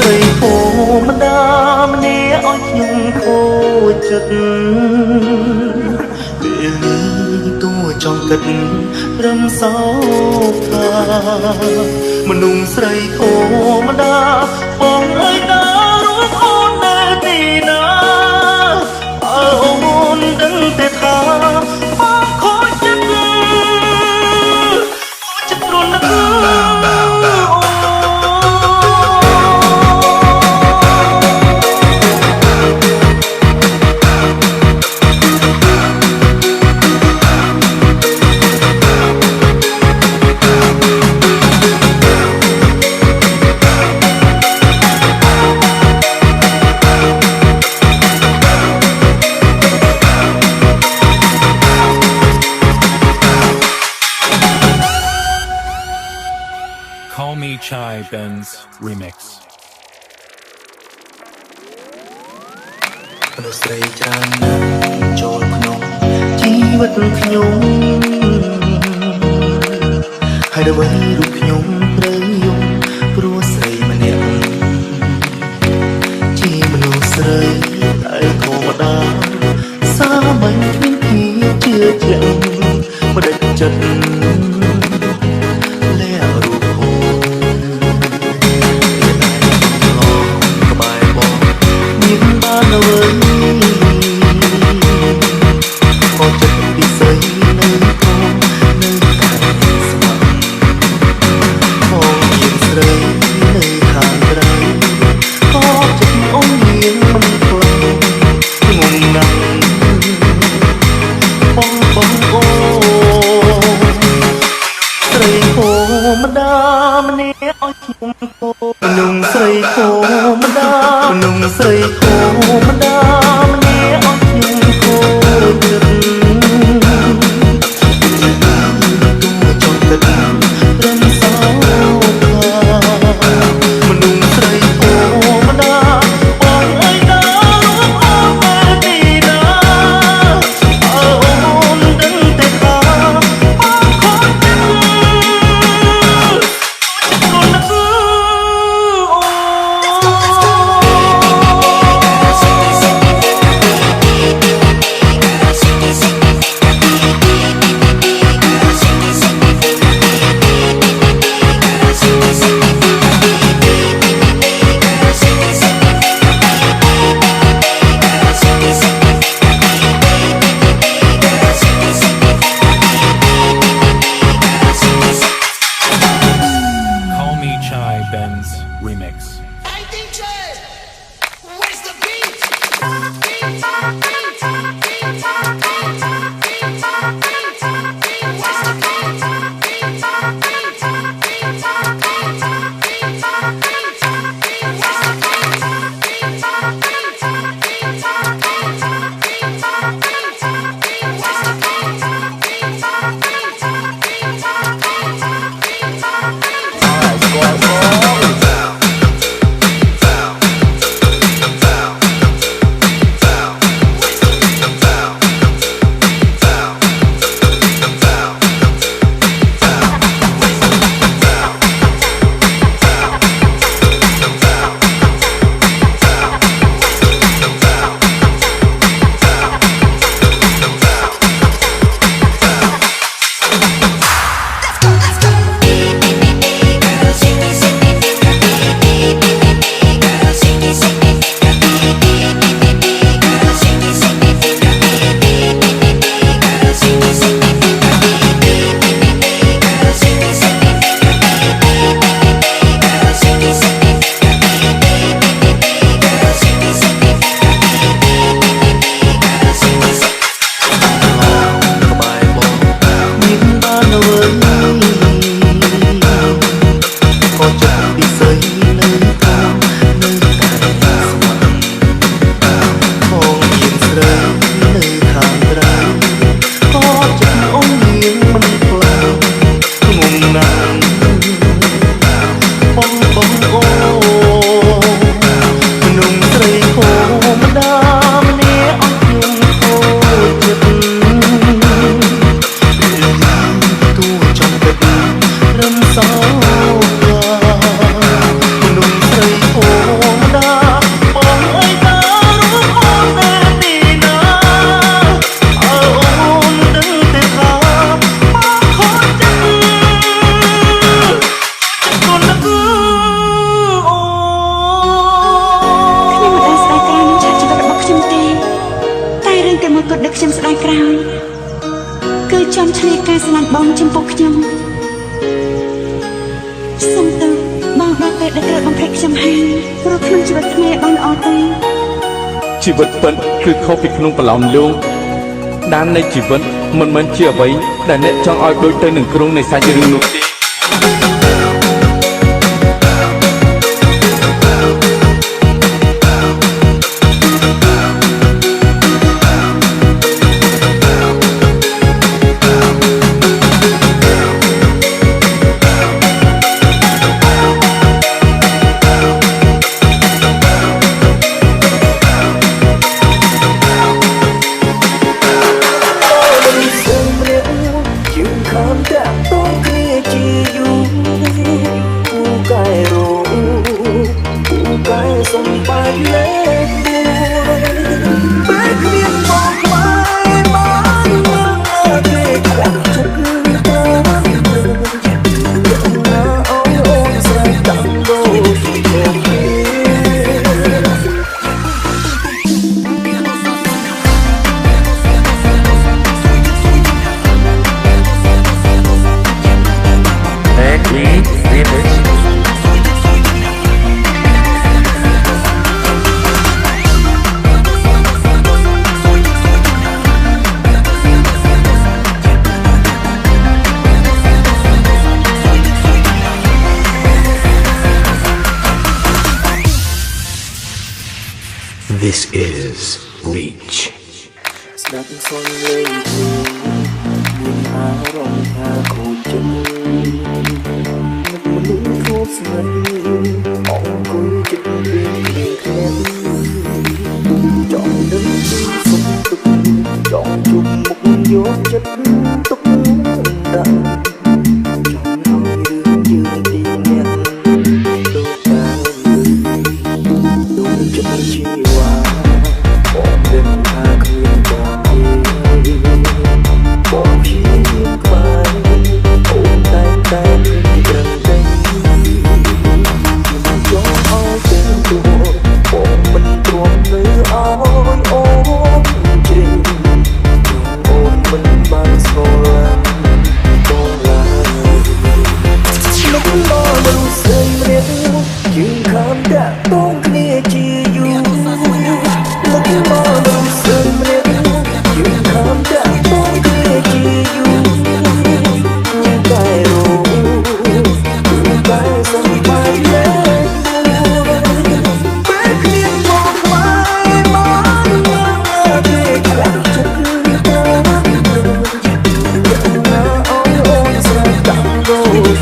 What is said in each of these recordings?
រីធម្មតាម្នាក់ឲ្យខ្ញុំខូចចិត្តពេលនេះទួចង់គិតរំសោកថាមនុស្សស្រីធម្មតាបងអើយតារួមអូននៅទីណាអើអូនដឹងតែថាបងខូចចិត្តព្រោះនឹកCall Me Chai Benz Remix មនុស្សស្រីច្រើនណាស់ចូលក្នុងជីវិតខ្ញុំហើយដើម្បីរូបខ្ញុំត្រូវយំព្រោះស្រីម្នាក់ជាមនុស្សស្រីដែលធម្មតាសាមញ្ញគ្មានភាពជឿជាក់មិនដេចចិត្តម្ដាម្នាក់ឲ្យខ្ញុំគោមនុស្សស្រីគោម្ដាមនុស្សស្រីគោម្ដាម្នាក់ឲ្យខ្ញុំគោចិត្តចង់ទឹករំសោកមនុស្សស្រីគោម្ដាបងអើយតារួមអូននៅទីណាអើអូនដឹងតែថាបងខូចចិត្តBenz Remix Hey DJ, where's the beat? Where's the ដឹកខ្ញុំស្ដាយក្រោយគឺចំឆ្លៀតការស្រឡាញ់បងចំពោះខ្ញុំសុំទៅបងដល់ពេលដែលត្រូវបំភ្លេចខ្ញុំហើយព្រោះក្នុងជីវិតថ្មីបងល្អទៅជីវិតពិតគឺខុសពីក្នុងប្រឡោមលោកដាននៃជីវិតមិនមែនជាអ្វីដែលអ្នកចង់ឲ្យដូចទៅនឹងគ្រោងនៃសាច់រឿងនោះទេ This is Reach ស្ដាប់សំឡេងមានអារម្មណ៍ថាខូចចិត្តនឹកមនុស្សខូចស្នេហ៍អង្គុយចិត្តពីគ្នាចង់ដឹងពីសុខទុក្ខចង់ជួបមុខយកចិត្តទុកដាក់ចង់ឲ្យរឿងយើងទីអ្នកដូចតែដូចចិត្តជីវ៉ាបងដឹងថាគ្មានបងទេបងជាក្បែរអូនតែប្រឹងតែចង់ឲ្យเป็นตัวបងមិនទ្រាំនៅឲ្យអូនជ្រេញអូនមិនបានស្គាល់បងឡើយលោកមកមនុស្សស្រីម្នាក់យើងខានដាក់តងគ្នាជាយូរលោកមកមនុស្សស្រីម្នាក់យើងខានដាក់តងគ្នាជាយូរតែរតែសំបាយលែពេលគ្នាមកខ្វាយមកទេខ្លាំងចិត្តទៅអូនស្រីតាមដូច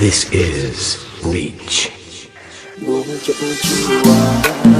This is Reach បងចិត្តជីវ៉ា